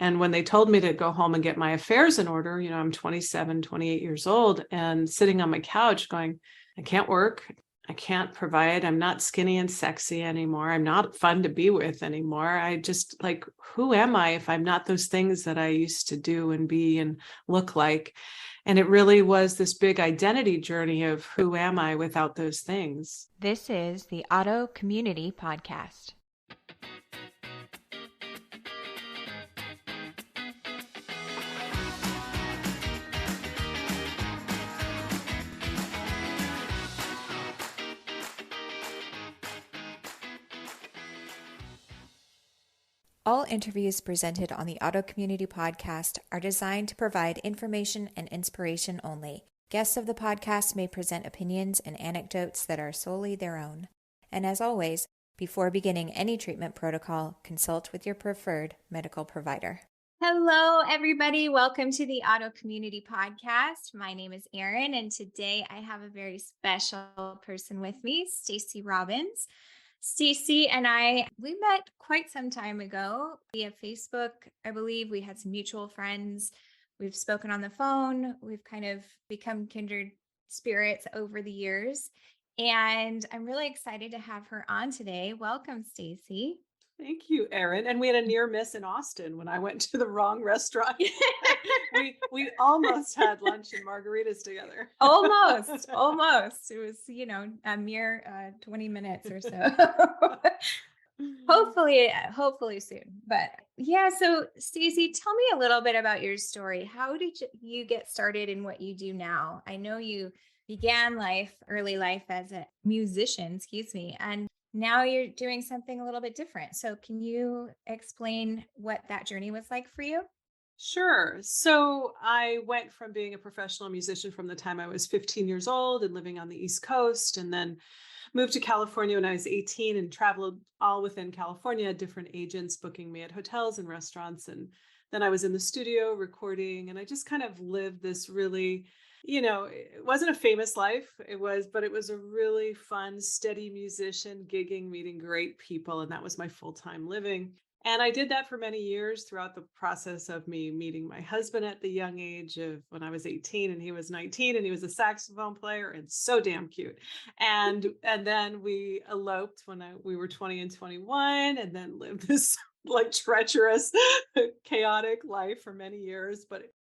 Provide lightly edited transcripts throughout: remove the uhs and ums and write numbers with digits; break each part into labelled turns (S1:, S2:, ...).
S1: And when they told me to go home and get my affairs in order, I'm 27, 28 years old and sitting on my couch going, I can't work. I can't provide. I'm not skinny and sexy anymore. I'm not fun to be with anymore. I just who am I if I'm not those things that I used to do and be and look like? And it really was this big identity journey of who am I without those things?
S2: This is the Auto Community Podcast. All interviews presented on the Auto Community Podcast are designed to provide information and inspiration only. Guests of the podcast may present opinions and anecdotes that are solely their own. And as always, before beginning any treatment protocol, consult with your preferred medical provider. Hello, everybody. Welcome to the Auto Community Podcast. My name is Erin, and today I have a very special person with me, Stacey Robbins. Stacey and we met quite some time ago via Facebook. I believe we had some mutual friends. We've spoken on the phone. We've kind of become kindred spirits over the years. And I'm really excited to have her on today. Welcome, Stacey.
S1: Thank you, Erin. And we had a near miss in Austin when I went to the wrong restaurant. we almost had lunch and margaritas together.
S2: Almost. It was, a mere 20 minutes or so. Hopefully soon. But yeah, so Stacey, tell me a little bit about your story. How did you get started in what you do now? I know you began early life as a musician, and now you're doing something a little bit different. So can you explain what that journey was like for you?
S1: Sure. So I went from being a professional musician from the time I was 15 years old and living on the East Coast, and then moved to California when I was 18 and traveled all within California, different agents booking me at hotels and restaurants. And then I was in the studio recording, and I just kind of lived this really, it wasn't a famous life. But it was a really fun, steady musician, gigging, meeting great people. And that was my full-time living. And I did that for many years throughout the process of me meeting my husband at the young age of when I was 18 and he was 19, and he was a saxophone player and so damn cute. And then we eloped when we were 20 and 21, and then lived this treacherous, chaotic life for many years. But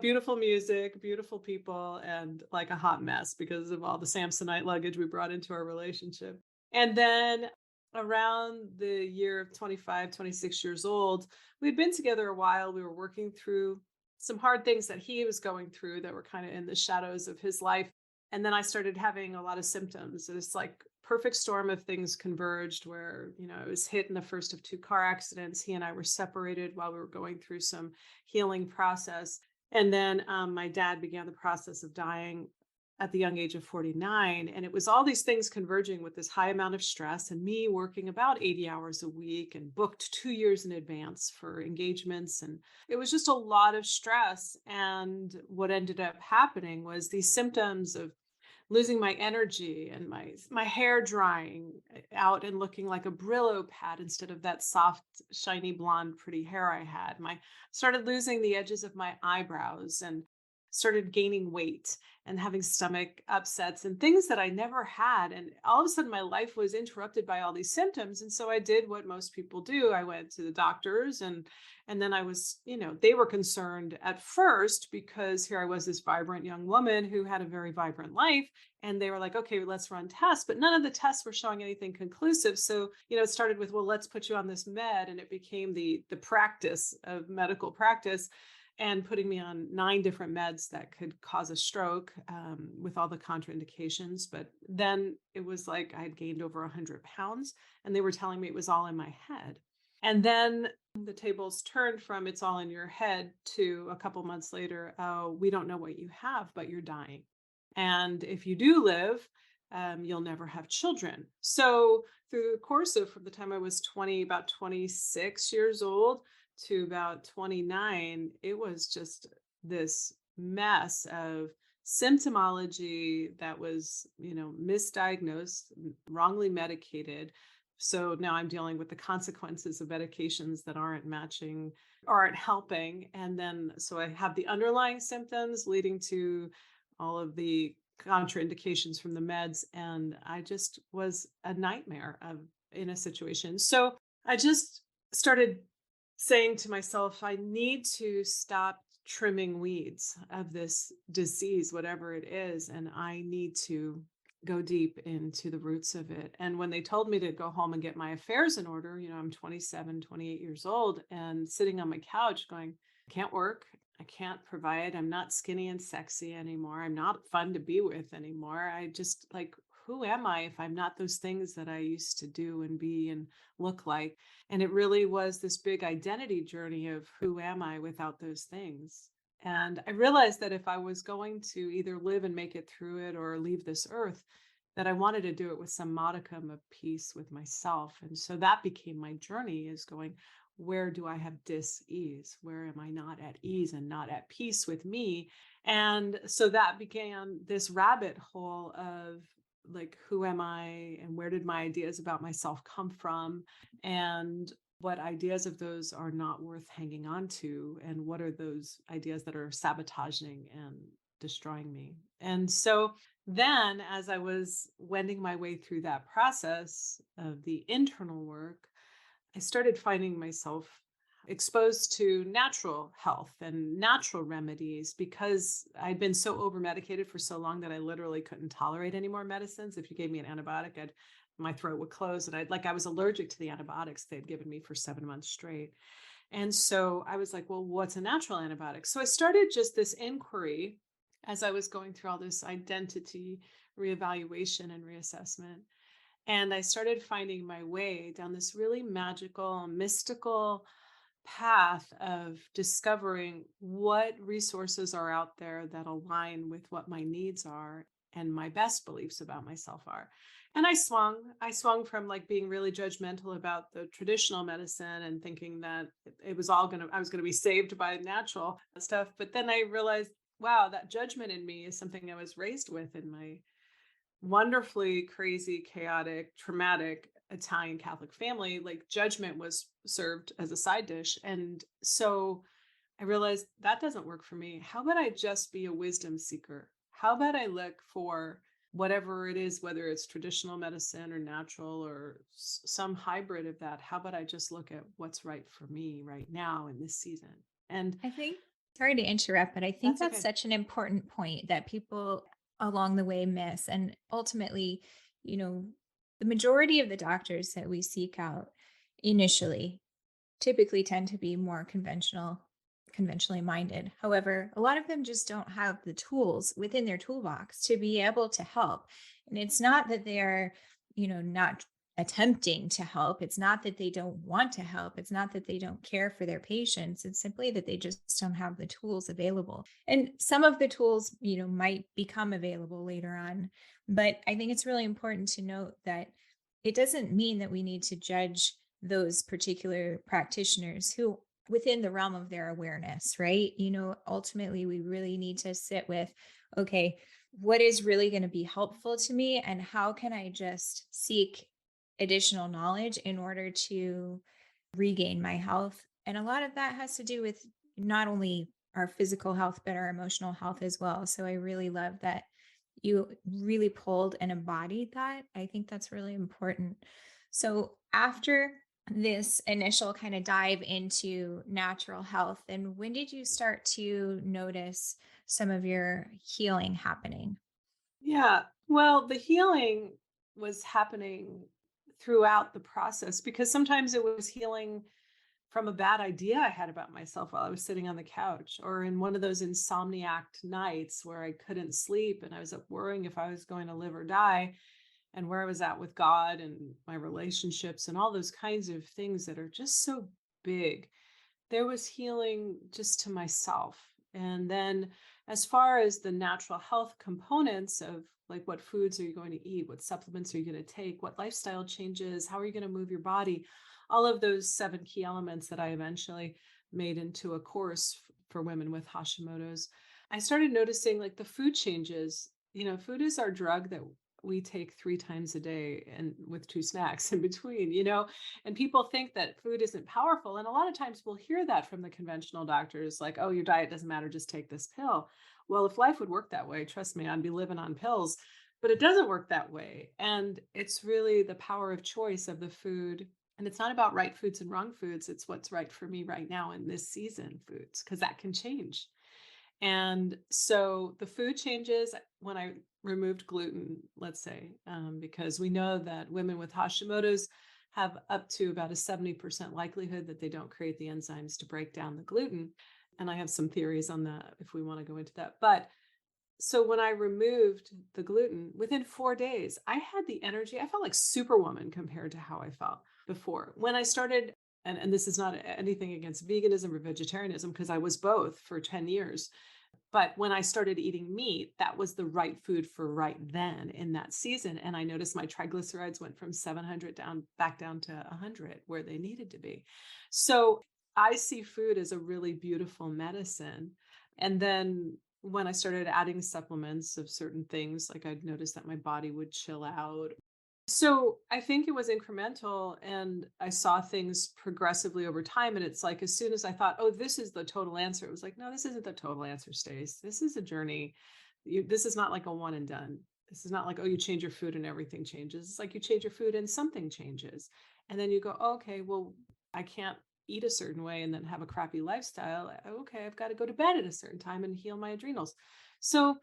S1: beautiful music, beautiful people, and a hot mess because of all the Samsonite luggage we brought into our relationship. And then around the year of 25, 26 years old, we'd been together a while. We were working through some hard things that he was going through that were kind of in the shadows of his life. And then I started having a lot of symptoms. This perfect storm of things converged where, I was hit in the first of 2 car accidents. He and I were separated while we were going through some healing process. And then my dad began the process of dying at the young age of 49. And it was all these things converging with this high amount of stress and me working about 80 hours a week and booked 2 years in advance for engagements. And it was just a lot of stress. And what ended up happening was these symptoms of losing my energy and my hair drying out and looking like a Brillo pad instead of that soft, shiny, blonde, pretty hair I had. Started losing the edges of my eyebrows and started gaining weight and having stomach upsets and things that I never had. And all of a sudden my life was interrupted by all these symptoms. And so I did what most people do. I went to the doctors and then I was, they were concerned at first because here I was, this vibrant young woman who had a very vibrant life. And they were like, okay, let's run tests, but none of the tests were showing anything conclusive. So, it started with, well, let's put you on this med. And it became the practice of medical practice, and putting me on 9 different meds that could cause a stroke with all the contraindications. But then it was like I had gained over 100 pounds, and they were telling me it was all in my head. And then the tables turned from it's all in your head to a couple months later, oh, we don't know what you have, but you're dying. And if you do live, you'll never have children. So through the course of from the time I was about 26 years old to about 29, it was just this mess of symptomology that was, misdiagnosed, wrongly medicated, So now I'm dealing with the consequences of medications that aren't helping. And then, so I have the underlying symptoms leading to all of the contraindications from the meds. And I just was a nightmare in a situation. So I just started saying to myself, I need to stop trimming weeds of this disease, whatever it is. And I need to go deep into the roots of it. And when they told me to go home and get my affairs in order, I'm 27, 28 years old and sitting on my couch going, I can't work. I can't provide. I'm not skinny and sexy anymore. I'm not fun to be with anymore. I just who am I if I'm not those things that I used to do and be and look like? And it really was this big identity journey of who am I without those things? And I realized that if I was going to either live and make it through it or leave this earth, that I wanted to do it with some modicum of peace with myself. And so that became my journey, is going, where do I have dis-ease? Where am I not at ease and not at peace with me? And so that began this rabbit hole of who am I and where did my ideas about myself come from? And what ideas of those are not worth hanging on to? And what are those ideas that are sabotaging and destroying me? And so then, as I was wending my way through that process of the internal work, I started finding myself exposed to natural health and natural remedies because I'd been so over medicated for so long that I literally couldn't tolerate any more medicines. If you gave me an antibiotic, my throat would close, and I was allergic to the antibiotics they'd given me for 7 months straight. And so I was like, well, what's a natural antibiotic? So I started just this inquiry as I was going through all this identity reevaluation and reassessment. And I started finding my way down this really magical, mystical path of discovering what resources are out there that align with what my needs are and my best beliefs about myself are. And I swung from being really judgmental about the traditional medicine and thinking that I was going to be saved by natural stuff. But then I realized, wow, that judgment in me is something I was raised with in my wonderfully crazy, chaotic, traumatic Italian Catholic family. Judgment was served as a side dish. And so I realized that doesn't work for me. How about I just be a wisdom seeker? How about I look for whatever it is, whether it's traditional medicine or natural or some hybrid of that? How about I just look at what's right for me right now in this season? And
S2: I think, sorry to interrupt, but I think that's
S1: okay.
S2: such an important point that people along the way miss. And ultimately, the majority of the doctors that we seek out initially typically tend to be more conventionally minded. However, a lot of them just don't have the tools within their toolbox to be able to help. And it's not that they're, not attempting to help. It's not that they don't want to help. It's not that they don't care for their patients. It's simply that they just don't have the tools available. And some of the tools, might become available later on. But I think it's really important to note that it doesn't mean that we need to judge those particular practitioners who within the realm of their awareness, right? Ultimately we really need to sit with, okay, what is really going to be helpful to me and how can I just seek additional knowledge in order to regain my health? And a lot of that has to do with not only our physical health, but our emotional health as well. So I really love that you really pulled and embodied that. I think that's really important. So after this initial kind of dive into natural health, and when did you start to notice some of your healing happening?
S1: Yeah. Well, the healing was happening throughout the process because sometimes it was healing from a bad idea I had about myself while I was sitting on the couch, or in one of those insomniac nights where I couldn't sleep and I was up worrying if I was going to live or die, and where I was at with God and my relationships and all those kinds of things that are just so big. There was healing just to myself. And then, as far as the natural health components of what foods are you going to eat, what supplements are you going to take, what lifestyle changes, how are you going to move your body, all of those 7 key elements that I eventually made into a course for women with Hashimoto's, I started noticing the food changes. Food is our drug that we take 3 times a day and with 2 snacks in between, and people think that food isn't powerful. And a lot of times we'll hear that from the conventional doctors, like, oh, your diet doesn't matter, just take this pill. Well, if life would work that way, trust me, I'd be living on pills, but it doesn't work that way. And it's really the power of choice of the food. And it's not about right foods and wrong foods. It's what's right for me right now in this season foods, because that can change. And so the food changes when I removed gluten, let's say, because we know that women with Hashimoto's have up to about a 70% likelihood that they don't create the enzymes to break down the gluten. And I have some theories on that if we want to go into that. But so when I removed the gluten, within 4 days, I had the energy. I felt like Superwoman compared to how I felt before. When I started, and this is not anything against veganism or vegetarianism, because I was both for 10 years. But when I started eating meat, that was the right food for right then in that season. And I noticed my triglycerides went from 700 back down to 100 where they needed to be. So I see food as a really beautiful medicine. And then when I started adding supplements of certain things, like I'd noticed that my body would chill out. So I think it was incremental, and I saw things progressively over time. And it's like, as soon as I thought, oh, this is the total answer, it was like, no, this isn't the total answer, Stace. This is a journey. This is not like a one and done. This is not like, oh, you change your food and everything changes. It's like you change your food and something changes. And then you go, oh, okay, well, I can't eat a certain way and then have a crappy lifestyle. Okay, I've got to go to bed at a certain time and heal my adrenals. So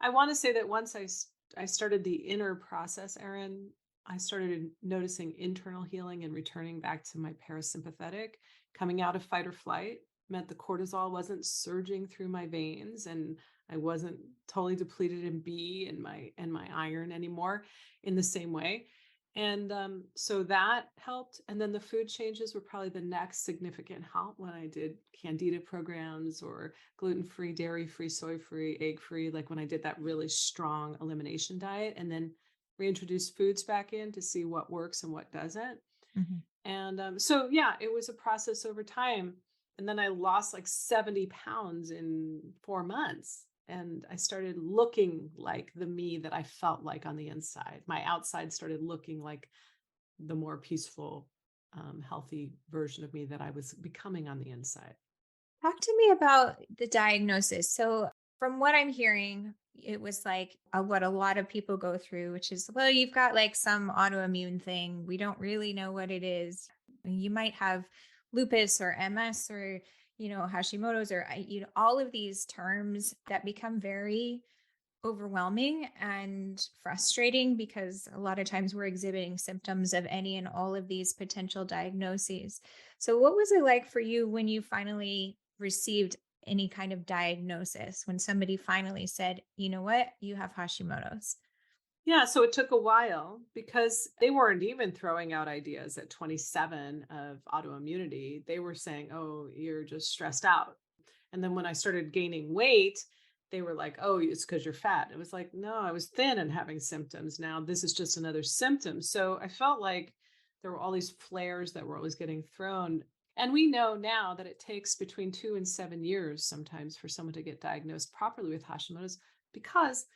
S1: I want to say that once I started the inner process, Erin, I started noticing internal healing and returning back to my parasympathetic. Coming out of fight or flight meant the cortisol wasn't surging through my veins, and I wasn't totally depleted in B and my iron anymore in the same way. And so that helped. And then the food changes were probably the next significant help when I did candida programs or gluten-free, dairy-free, soy-free, egg-free, like when I did that really strong elimination diet, and then reintroduce foods back in to see what works and what doesn't.
S2: Mhm.
S1: And so, yeah, it was a process over time. And then I lost like 70 pounds in 4 months. And I started looking like the me that I felt like on the inside. My outside started looking like the more peaceful, healthy version of me that I was becoming on the inside.
S2: Talk to me about the diagnosis. So, from what I'm hearing, it was like what a lot of people go through, which is, well, you've got like some autoimmune thing. We don't really know what it is. You might have lupus or MS or, Hashimoto's or, all of these terms that become very overwhelming and frustrating because a lot of times we're exhibiting symptoms of any and all of these potential diagnoses. So, what was it like for you when you finally received any kind of diagnosis, when somebody finally said, you know what, you have Hashimoto's?
S1: Yeah, so it took a while because they weren't even throwing out ideas at 27 of autoimmunity. They were saying, oh, you're just stressed out. And then when I started gaining weight, they were like, oh, it's because you're fat. It was like, no, I was thin and having symptoms. Now this is just another symptom. So I felt like there were all these flares that were always getting thrown. And we know now that it takes between 2 and 7 years sometimes for someone to get diagnosed properly with Hashimoto's, because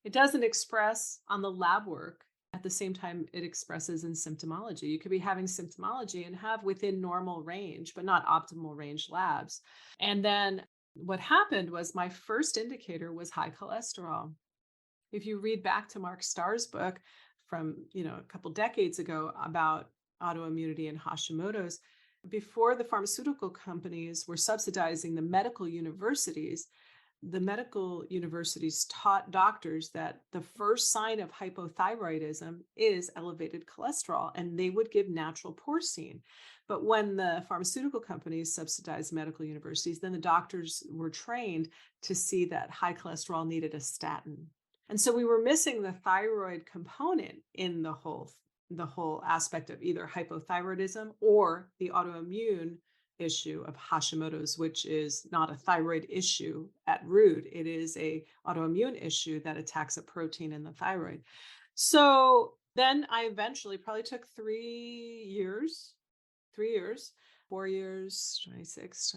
S1: it doesn't express on the lab work at the same time it expresses in symptomology. You could be having symptomology and have within normal range, but not optimal range labs. And then what happened was my first indicator was high cholesterol. If you read back to Mark Starr's book from, a couple decades ago about autoimmunity and Hashimoto's, before the pharmaceutical companies were subsidizing the medical universities taught doctors that the first sign of hypothyroidism is elevated cholesterol, and they would give natural porcine. But when the pharmaceutical companies subsidized medical universities, then the doctors were trained to see that high cholesterol needed a statin. And so we were missing the thyroid component in the whole aspect of either hypothyroidism or the autoimmune issue of Hashimoto's, which is not a thyroid issue at root. It is a autoimmune issue that attacks a protein in the thyroid. So then I eventually probably took 3 years, 4 years, 26,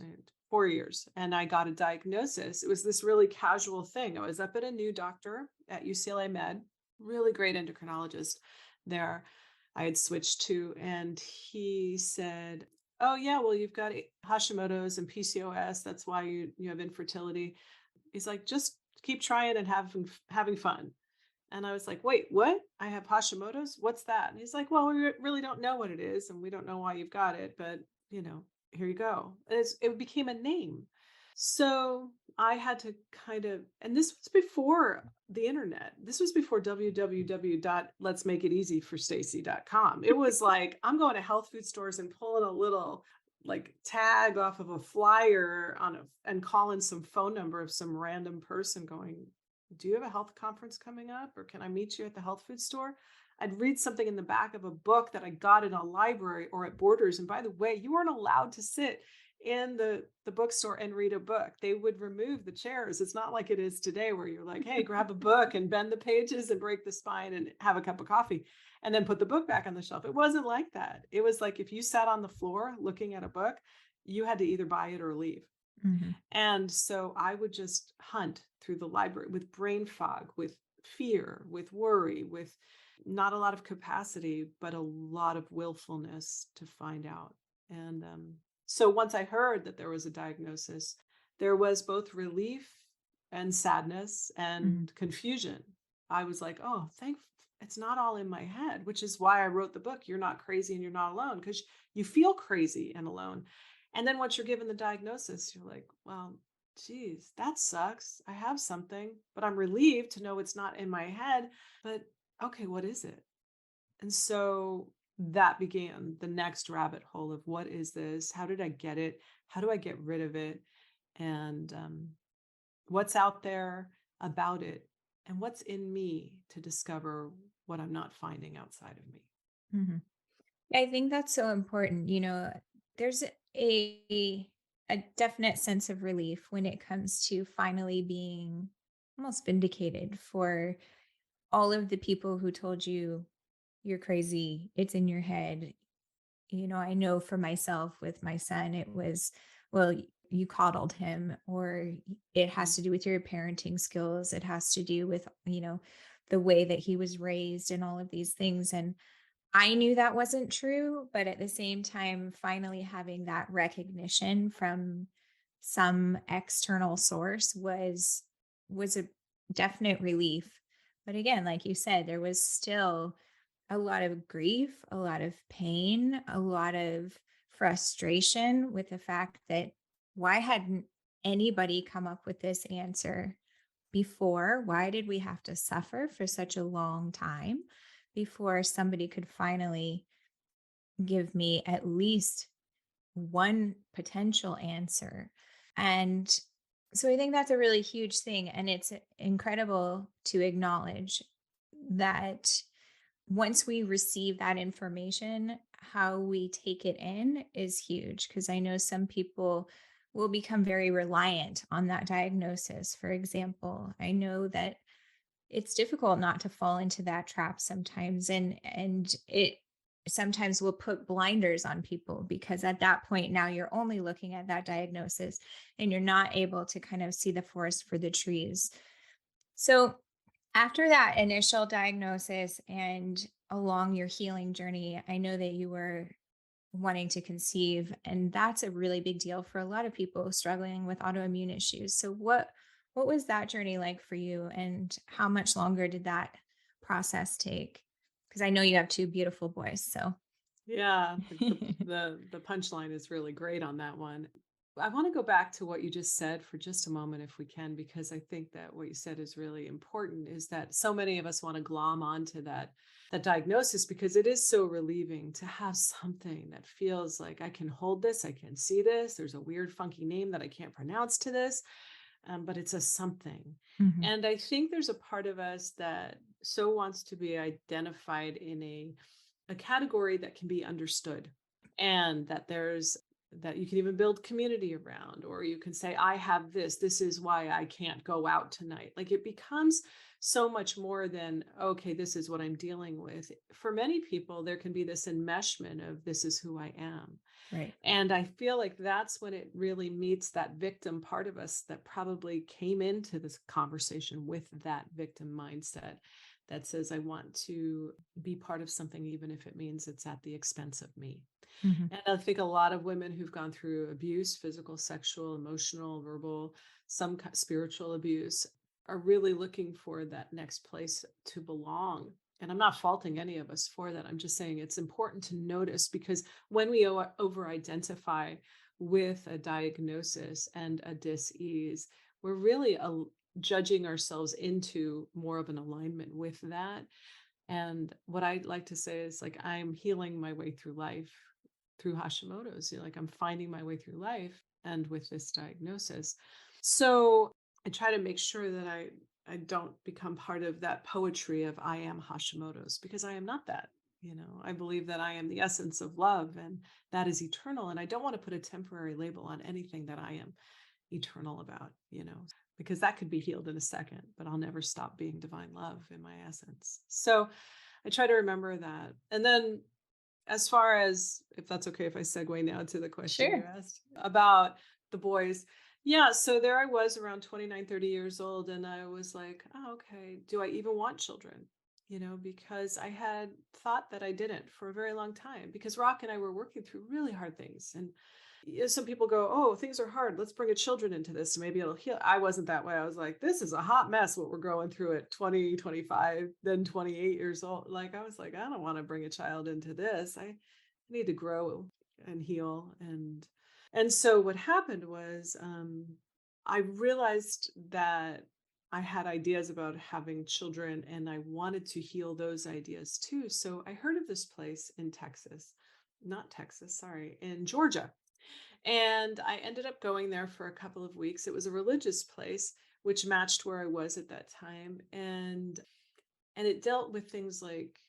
S1: 4 years. And I got a diagnosis. It was this really casual thing. I was up at a new doctor at UCLA Med. really great endocrinologist there I had switched to. And he said, oh, yeah, well, you've got Hashimoto's and PCOS. That's why you have infertility. He's like, just keep trying and having fun. And I was like, wait, what? I have Hashimoto's? What's that? And he's like, well, we really don't know what it is. And we don't know why you've got it. But, here you go. And it became a name. So I had to and this was before the internet. This was before www.letsmakeiteasyforstacey.com. It was like, I'm going to health food stores and pulling a little like tag off of a flyer and calling some phone number of some random person going, do you have a health conference coming up, or can I meet you at the health food store? I'd read something in the back of a book that I got in a library or at Borders. And by the way, you weren't allowed to sit in the bookstore and read a book. They would remove the chairs. It's not like it is today where you're like, hey, grab a book and bend the pages and break the spine and have a cup of coffee and then put the book back on the shelf. It wasn't like that. It was like if you sat on the floor looking at a book, you had to either buy it or leave.
S2: Mm-hmm.
S1: And so I would just hunt through the library with brain fog, with fear, with worry, with not a lot of capacity, but a lot of willfulness to find out. And so once I heard that there was a diagnosis, there was both relief and sadness and confusion. I was like, oh, it's not all in my head, which is why I wrote the book, You're Not Crazy and You're Not Alone, because you feel crazy and alone. And then once you're given the diagnosis, you're like, well, geez, that sucks. I have something, but I'm relieved to know it's not in my head. But okay, what is it? And so that began the next rabbit hole of what is this? How did I get it? How do I get rid of it? And what's out there about it? And what's in me to discover what I'm not finding outside of me?
S2: Mm-hmm. I think that's so important. There's a definite sense of relief when it comes to finally being almost vindicated for all of the people who told you you're crazy, it's in your head. I know for myself with my son, it was, well, you coddled him, or it has to do with your parenting skills. It has to do with, the way that he was raised and all of these things. And I knew that wasn't true, but at the same time, finally having that recognition from some external source was a definite relief. But again, like you said, there was still a lot of grief, a lot of pain, a lot of frustration with the fact that why hadn't anybody come up with this answer before? Why did we have to suffer for such a long time before somebody could finally give me at least one potential answer? And so I think that's a really huge thing. And it's incredible to acknowledge that once we receive that information, how we take it in is huge. Because I know some people will become very reliant on that diagnosis. For example, I know that it's difficult not to fall into that trap sometimes. And it sometimes will put blinders on people, because at that point now you're only looking at that diagnosis and you're not able to kind of see the forest for the trees. So after that initial diagnosis and along your healing journey, I know that you were wanting to conceive, and that's a really big deal for a lot of people struggling with autoimmune issues. So what was that journey like for you, and how much longer did that process take? Because I know you have two beautiful boys. So
S1: Yeah, the punchline is really great on that one. I want to go back to what you just said for just a moment, if we can, because I think that what you said is really important, is that so many of us want to glom onto that diagnosis because it is so relieving to have something that feels like I can hold this, I can see this. There's a weird, funky name that I can't pronounce to this, but it's a something.
S2: Mhm.
S1: And I think there's a part of us that so wants to be identified in a category that can be understood, and that you can even build community around, or you can say, I have this is why I can't go out tonight. Like, it becomes so much more than, okay, this is what I'm dealing with. For many people, there can be this enmeshment of this is who I am.
S2: Right.
S1: And I feel like that's when it really meets that victim part of us that probably came into this conversation with that victim mindset, that says I want to be part of something, even if it means it's at the expense of me.
S2: Mhm.
S1: And I think a lot of women who've gone through abuse, physical, sexual, emotional, verbal, spiritual abuse, are really looking for that next place to belong. And I'm not faulting any of us for that. I'm just saying it's important to notice, because when we over identify with a diagnosis and a dis-ease, we're really judging ourselves into more of an alignment with that. And what I like to say is, like, I'm healing my way through life through Hashimoto's. Like, I'm finding my way through life and with this diagnosis. So I try to make sure that I don't become part of that poetry of I am Hashimoto's, because I am not that. I believe that I am the essence of love, and that is eternal. And I don't want to put a temporary label on anything that I am eternal about, because that could be healed in a second, but I'll never stop being divine love in my essence. So I try to remember that. And then, as far as, if that's okay if I segue now to the question you
S2: Sure.
S1: asked about the boys. Yeah, so there I was around 29, 30 years old, and I was like, oh, okay, do I even want children? Because I had thought that I didn't for a very long time, because Rock and I were working through really hard things. And some people go, oh, things are hard, let's bring a children into this, maybe it'll heal. I wasn't that way. I was like, this is a hot mess what we're going through at 20, 25, then 28 years old. Like, I was like, I don't want to bring a child into this. I need to grow and heal. And so what happened was, I realized that I had ideas about having children, and I wanted to heal those ideas too. So I heard of this place in in Georgia. And I ended up going there for a couple of weeks. It was a religious place, which matched where I was at that time. And it dealt with things like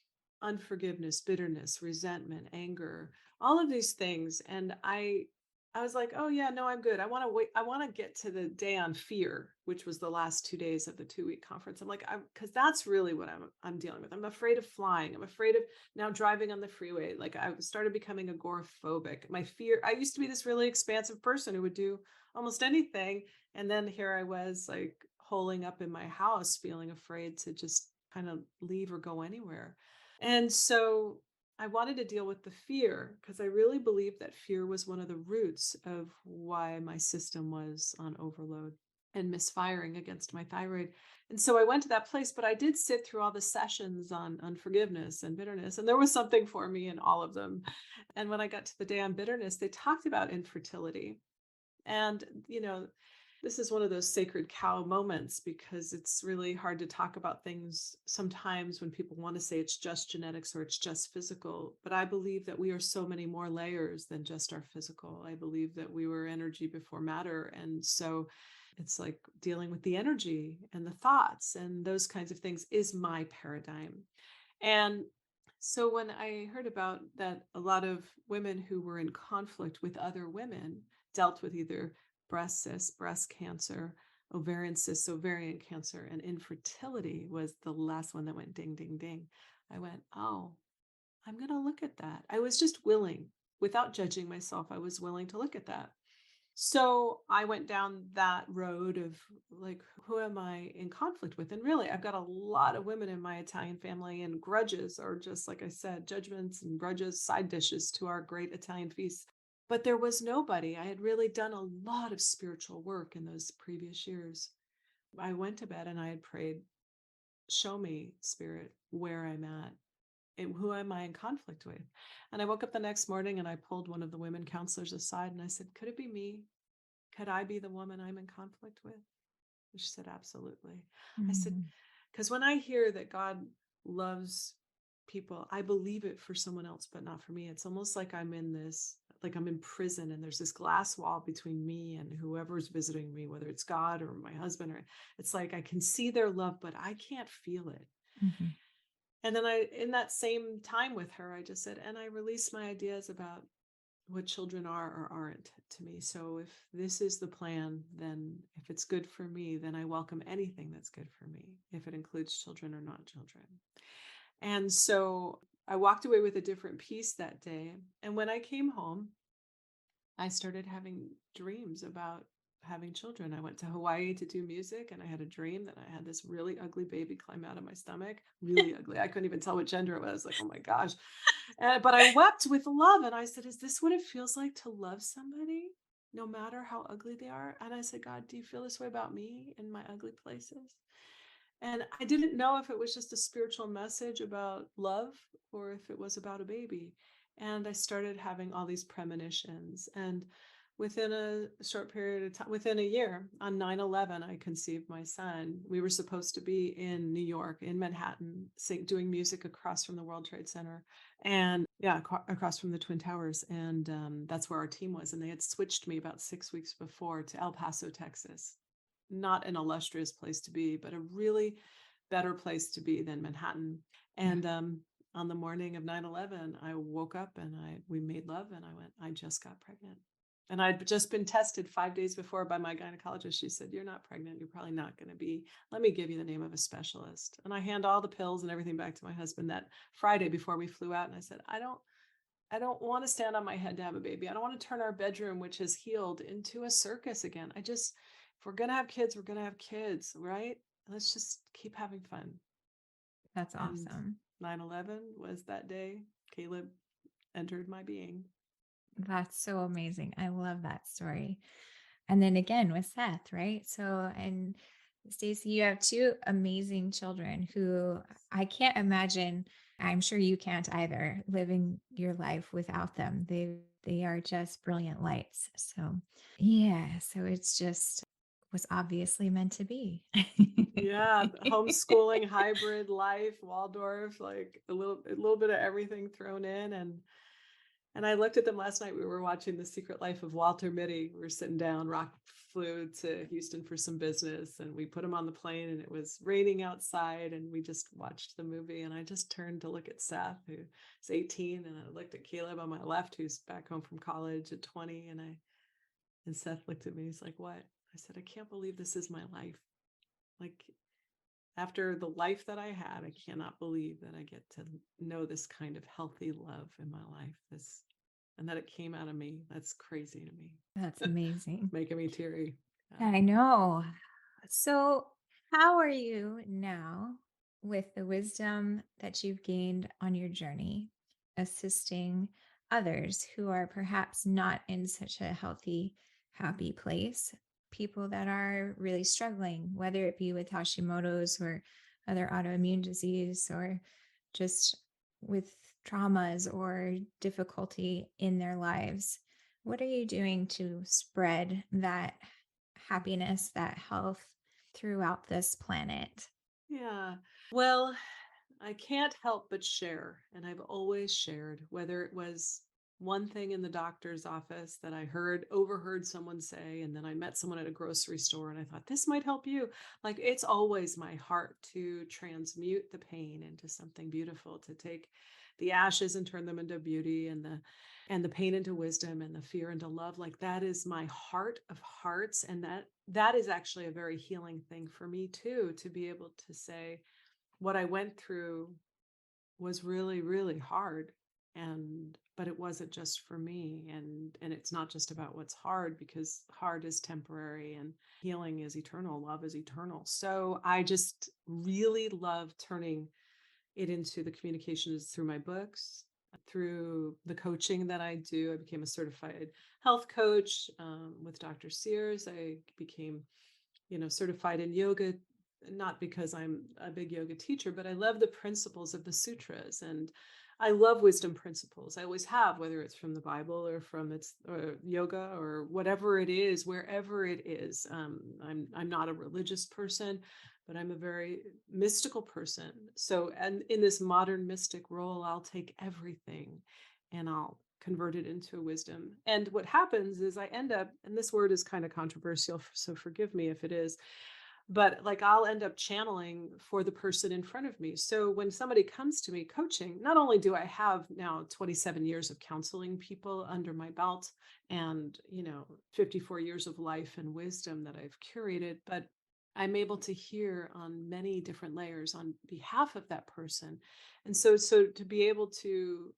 S1: unforgiveness, bitterness, resentment, anger, all of these things. And I was like, oh yeah, no, I'm good. I want to wait. I want to get to the day on fear, which was the last 2 days of the 2-week conference. I'm like, because that's really what I'm dealing with. I'm afraid of flying. I'm afraid of now driving on the freeway. Like, I started becoming agoraphobic. My fear, I used to be this really expansive person who would do almost anything. And then here I was, like, holing up in my house, feeling afraid to just kind of leave or go anywhere. And so I wanted to deal with the fear, because I really believed that fear was one of the roots of why my system was on overload and misfiring against my thyroid. And so I went to that place, but I did sit through all the sessions on unforgiveness and bitterness, and there was something for me in all of them. And when I got to the day on bitterness, they talked about infertility. And, this is one of those sacred cow moments, because it's really hard to talk about things sometimes when people want to say it's just genetics or it's just physical. But I believe that we are so many more layers than just our physical. I believe that we were energy before matter. And so it's like dealing with the energy and the thoughts and those kinds of things is my paradigm. And so when I heard about that, a lot of women who were in conflict with other women dealt with either breast cysts, breast cancer, ovarian cysts, ovarian cancer, and infertility was the last one that went ding, ding, ding. I went, oh, I'm going to look at that. I was just willing, without judging myself, I was willing to look at that. So I went down that road of, like, who am I in conflict with? And really, I've got a lot of women in my Italian family, and grudges are just, like I said, judgments and grudges, side dishes to our great Italian feast. But there was nobody. I had really done a lot of spiritual work in those previous years. I went to bed and I had prayed, show me, Spirit, where I'm at. And who am I in conflict with? And I woke up the next morning and I pulled one of the women counselors aside and I said, could it be me? Could I be the woman I'm in conflict with? And she said, absolutely. I said,
S2: Mhm.
S1: because when I hear that God loves people, I believe it for someone else, but not for me. It's almost like I'm in this, like I'm in prison, and there's this glass wall between me and whoever's visiting me, whether it's God or my husband, or it's like I can see their love, but I can't feel it.
S2: Mhm.
S1: And then in that same time with her, I just said, and I released my ideas about what children are or aren't to me. So if this is the plan, then if it's good for me, then I welcome anything that's good for me, if it includes children or not children. And so I walked away with a different piece that day. And when I came home, I started having dreams about having children. I went to Hawaii to do music, and I had a dream that I had this really ugly baby climb out of my stomach, really ugly. I couldn't even tell what gender it was. Like, oh my gosh. But I wept with love, and I said, is this what it feels like to love somebody, no matter how ugly they are? And I said, God, do you feel this way about me in my ugly places? And I didn't know if it was just a spiritual message about love or if it was about a baby. And I started having all these premonitions. And within a short period of time, within a year, on 9/11, I conceived my son. We were supposed to be in New York, in Manhattan, doing music across from the World Trade Center. And yeah, across from the Twin Towers. And that's where our team was. And they had switched me about 6 weeks before to El Paso, Texas. Not an illustrious place to be, but a really better place to be than Manhattan.
S2: Yeah.
S1: And on the morning of 9/11, I woke up and we made love, and I went, I just got pregnant. And I'd just been tested 5 days before by my gynecologist. She said, you're not pregnant. You're probably not going to be. Let me give you the name of a specialist. And I hand all the pills and everything back to my husband that Friday before we flew out. And I said, I don't want to stand on my head to have a baby. I don't want to turn our bedroom, which has healed, into a circus again. If we're going to have kids, we're going to have kids, right? Let's just keep having fun.
S2: That's
S1: And
S2: awesome.
S1: 9/11 was that day Caleb entered my being.
S2: That's so amazing. I love that story. And then again with Seth, right? So, and Stacey, you have two amazing children who I can't imagine, I'm sure you can't either, living your life without them. They are just brilliant lights. So, yeah, so it's just was obviously meant to be.
S1: Yeah, homeschooling, hybrid life, Waldorf, like a little bit of everything thrown in. And I looked at them last night. We were watching The Secret Life of Walter Mitty. We were sitting down. Rock flew to Houston for some business, and we put him on the plane, and it was raining outside, and we just watched the movie. And I just turned to look at Seth, who's 18, and I looked at Caleb on my left, who's back home from college at 20, and Seth looked at me. He's like, "What?" I said, "I can't believe this is my life. Like, after the life that I had, I cannot believe that I get to know this kind of healthy love in my life. And that it came out of me. That's crazy to me."
S2: That's amazing.
S1: Making me teary.
S2: I know. So, how are you now with the wisdom that you've gained on your journey, assisting others who are perhaps not in such a healthy, happy place? People that are really struggling, whether it be with Hashimoto's or other autoimmune disease, or just with traumas or difficulty in their lives. What are you doing to spread that happiness, that health throughout this planet?
S1: Yeah. Well, I can't help but share. And I've always shared, whether it was one thing in the doctor's office that I overheard someone say, and then I met someone at a grocery store and I thought, this might help you. Like, it's always my heart to transmute the pain into something beautiful, to take the ashes and turn them into beauty, and the pain into wisdom, and the fear into love. Like, that is my heart of hearts. And that is actually a very healing thing for me too, to be able to say what I went through was really, really hard. But it wasn't just for me. And it's not just about what's hard, because hard is temporary and healing is eternal. Love is eternal. So I just really love turning it into the communications through my books, through the coaching that I do. I became a certified health coach with Dr. Sears. I became, certified in yoga, not because I'm a big yoga teacher, but I love the principles of the sutras, and I love wisdom principles. I always have, whether it's from the Bible or from or yoga or whatever it is, wherever it is. I'm not a religious person, but I'm a very mystical person. So, and in this modern mystic role, I'll take everything and I'll convert it into wisdom. And what happens is I end up, and this word is kind of controversial, so forgive me if it is, but like, I'll end up channeling for the person in front of me. So when somebody comes to me coaching, not only do I have now 27 years of counseling people under my belt, and 54 years of life and wisdom that I've curated, but I'm able to hear on many different layers on behalf of that person. And so to be able to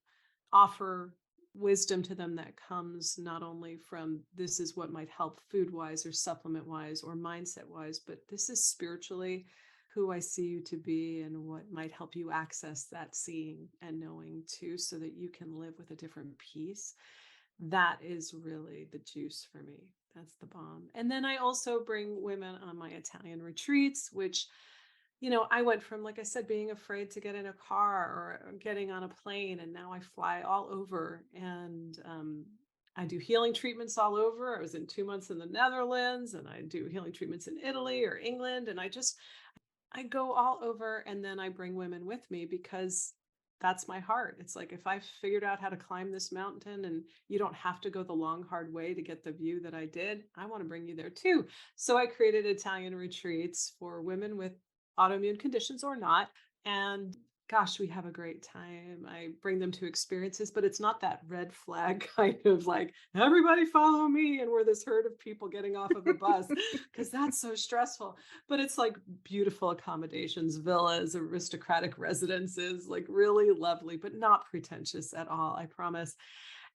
S1: offer wisdom to them that comes not only from this is what might help food wise or supplement wise or mindset wise, but this is spiritually who I see you to be and what might help you access that seeing and knowing too, so that you can live with a different peace. That is really the juice for me. That's the bomb. And then I also bring women on my Italian retreats, which, I went from, like I said, being afraid to get in a car or getting on a plane, and now I fly all over. And I do healing treatments all over. I was in 2 months in the Netherlands, and I do healing treatments in Italy or England. And I go all over, and then I bring women with me because that's my heart. It's like, if I figured out how to climb this mountain and you don't have to go the long, hard way to get the view that I did, I want to bring you there too. So I created Italian retreats for women with autoimmune conditions or not. And gosh, we have a great time. I bring them to experiences, but it's not that red flag kind of like, everybody follow me. And we're this herd of people getting off of a bus, because that's so stressful. But it's like beautiful accommodations, villas, aristocratic residences, like really lovely, but not pretentious at all, I promise.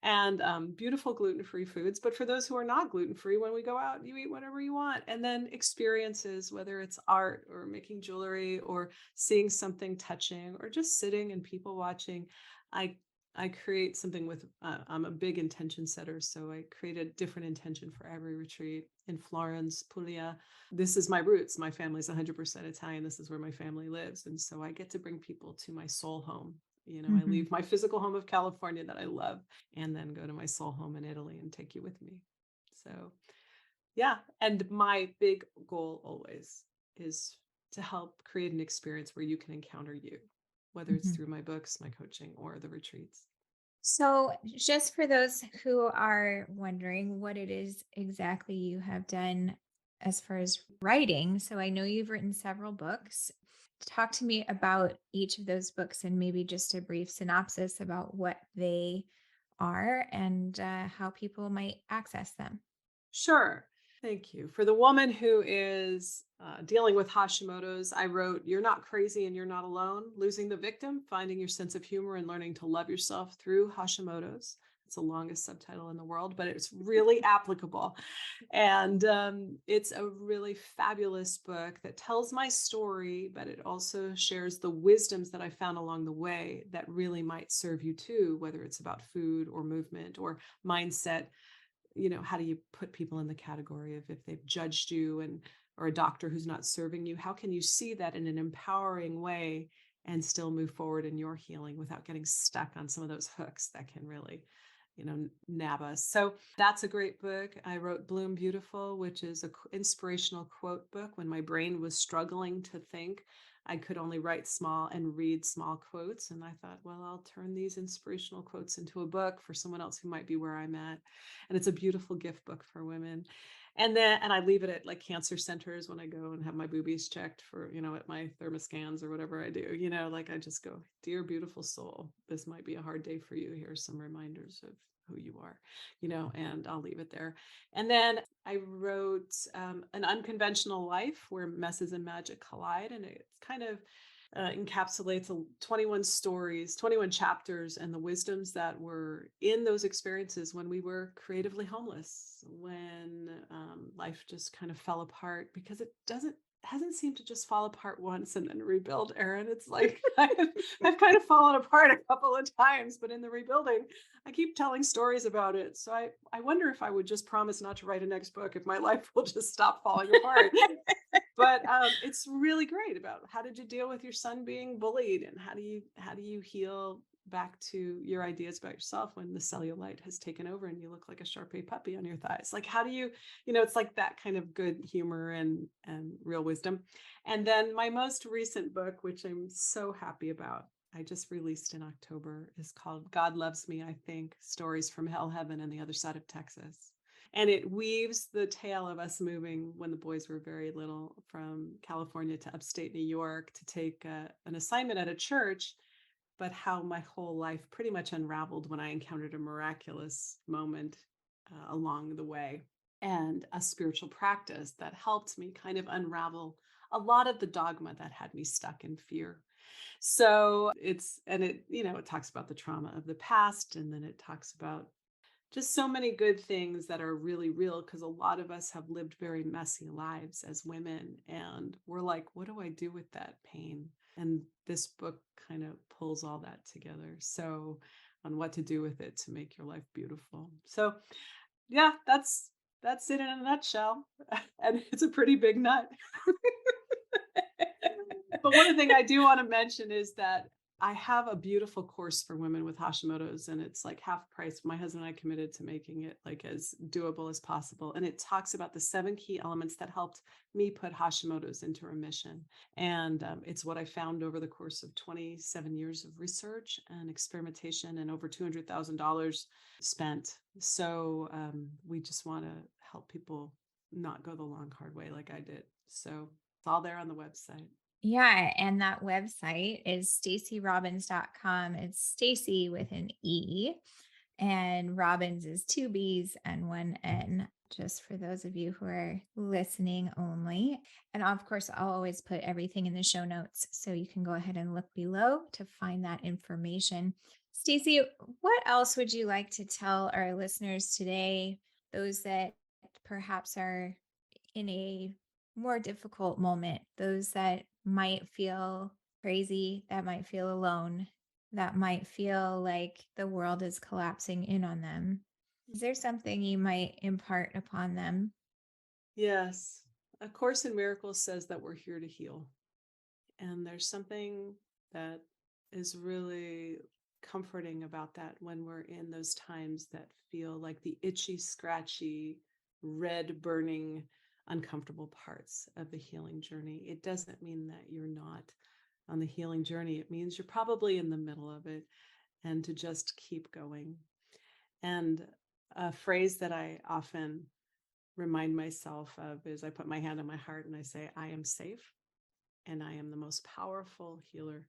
S1: And beautiful gluten-free foods. But for those who are not gluten-free, when we go out, you eat whatever you want. And then experiences, whether it's art or making jewelry or seeing something touching or just sitting and people watching. I I create something with, I'm a big intention setter. So I create a different intention for every retreat in Florence, Puglia. This is my roots. My family's 100% Italian. This is where my family lives. And so I get to bring people to my soul home. I
S2: Hmm.
S1: leave my physical home of California that I love and then go to my soul home in Italy and take you with me. So, yeah. And my big goal always is to help create an experience where you can encounter you, whether it's
S2: Hmm.
S1: through my books, my coaching, or the retreats.
S2: So, just for those who are wondering what it is exactly you have done as far as writing, so I know you've written several books. Talk to me about each of those books and maybe just a brief synopsis about what they are and how people might access them.
S1: Sure. Thank you. For the woman who is dealing with Hashimoto's, I wrote, You're Not Crazy and You're Not Alone, Losing the Victim, Finding Your Sense of Humor and Learning to Love Yourself Through Hashimoto's. It's the longest subtitle in the world, but it's really applicable. And it's a really fabulous book that tells my story, but it also shares the wisdoms that I found along the way that really might serve you too, whether it's about food or movement or mindset. How do you put people in the category of if they've judged you, and or a doctor who's not serving you? How can you see that in an empowering way and still move forward in your healing without getting stuck on some of those hooks that can really, nab us? So that's a great book. I wrote Bloom Beautiful, which is a inspirational quote book. When my brain was struggling to think, I could only write small and read small quotes. And I thought, well, I'll turn these inspirational quotes into a book for someone else who might be where I'm at. And it's a beautiful gift book for women. And I leave it at like cancer centers when I go and have my boobies checked for, at my thermoscans or whatever I do, like I just go, dear beautiful soul, this might be a hard day for you. Here's some reminders of who you are, and I'll leave it there. And then I wrote An Unconventional Life, Where Messes and Magic Collide. And it's kind of encapsulates 21 stories, 21 chapters, and the wisdoms that were in those experiences when we were creatively homeless, when life just kind of fell apart, because it hasn't seemed to just fall apart once and then rebuild, Erin. It's like I've kind of fallen apart a couple of times, but in the rebuilding, I keep telling stories about it. So I wonder if I would just promise not to write a next book if my life will just stop falling apart. But it's really great about how did you deal with your son being bullied, and how do you heal back to your ideas about yourself when the cellulite has taken over and you look like a Shar-Pei puppy on your thighs. Like how do you, it's like that kind of good humor and real wisdom. And then my most recent book, which I'm so happy about, I just released in October, is called God Loves Me, I Think, Stories from Hell, Heaven, and the Other Side of Texas. And it weaves the tale of us moving when the boys were very little from California to upstate New York to take an assignment at a church, but how my whole life pretty much unraveled when I encountered a miraculous moment along the way, and a spiritual practice that helped me kind of unravel a lot of the dogma that had me stuck in fear. So it talks about the trauma of the past, and then it talks about just so many good things that are really real, because a lot of us have lived very messy lives as women, and we're like, what do I do with that pain? And this book kind of pulls all that together. So, on what to do with it to make your life beautiful. So, yeah, that's it in a nutshell. And it's a pretty big nut. But one thing I do want to mention is that I have a beautiful course for women with Hashimoto's, and it's like half price. My husband and I committed to making it like as doable as possible. And it talks about the 7 key elements that helped me put Hashimoto's into remission. And it's what I found over the course of 27 years of research and experimentation and over $200,000 spent. So we just want to help people not go the long, hard way like I did. So it's all there on the website.
S2: Yeah, and that website is staceyrobbins.com. It's Stacey with an E, and Robbins is 2 B's and 1 N, just for those of you who are listening only. And of course, I'll always put everything in the show notes, so you can go ahead and look below to find that information. Stacey, what else would you like to tell our listeners today, those that perhaps are in a more difficult moment, those that might feel crazy, that might feel alone, that might feel like the world is collapsing in on them? Is there something you might impart upon them?
S1: Yes. A Course in Miracles says that we're here to heal. And there's something that is really comforting about that when we're in those times that feel like the itchy, scratchy, red burning, uncomfortable parts of the healing journey. It doesn't mean that you're not on the healing journey. It means you're probably in the middle of it, and to just keep going. And a phrase that I often remind myself of is I put my hand on my heart and I say, I am safe and I am the most powerful healer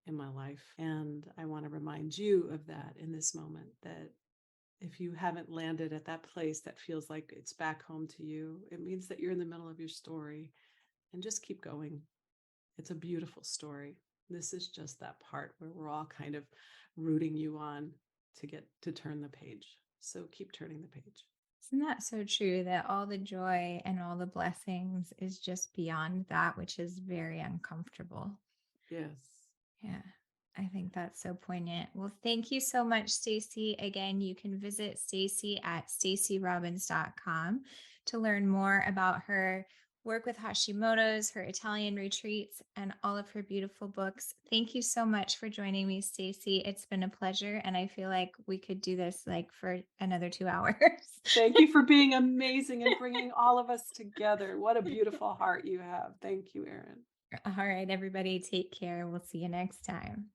S1: in my life. And I want to remind you of that in this moment, that if you haven't landed at that place that feels like it's back home to you, it means that you're in the middle of your story, and just keep going. It's a beautiful story. This is just that part where we're all kind of rooting you on to get to turn the page. So keep turning the page.
S2: Isn't that so true that all the joy and all the blessings is just beyond that, which is very uncomfortable?
S1: Yes.
S2: Yeah, I think that's so poignant. Well, thank you so much, Stacey. Again, you can visit Stacey at staceyrobbins.com to learn more about her work with Hashimoto's, her Italian retreats, and all of her beautiful books. Thank you so much for joining me, Stacey. It's been a pleasure, and I feel like we could do this like for another 2 hours.
S1: Thank you for being amazing and bringing all of us together. What a beautiful heart you have. Thank you, Erin.
S2: All right, everybody, take care. We'll see you next time.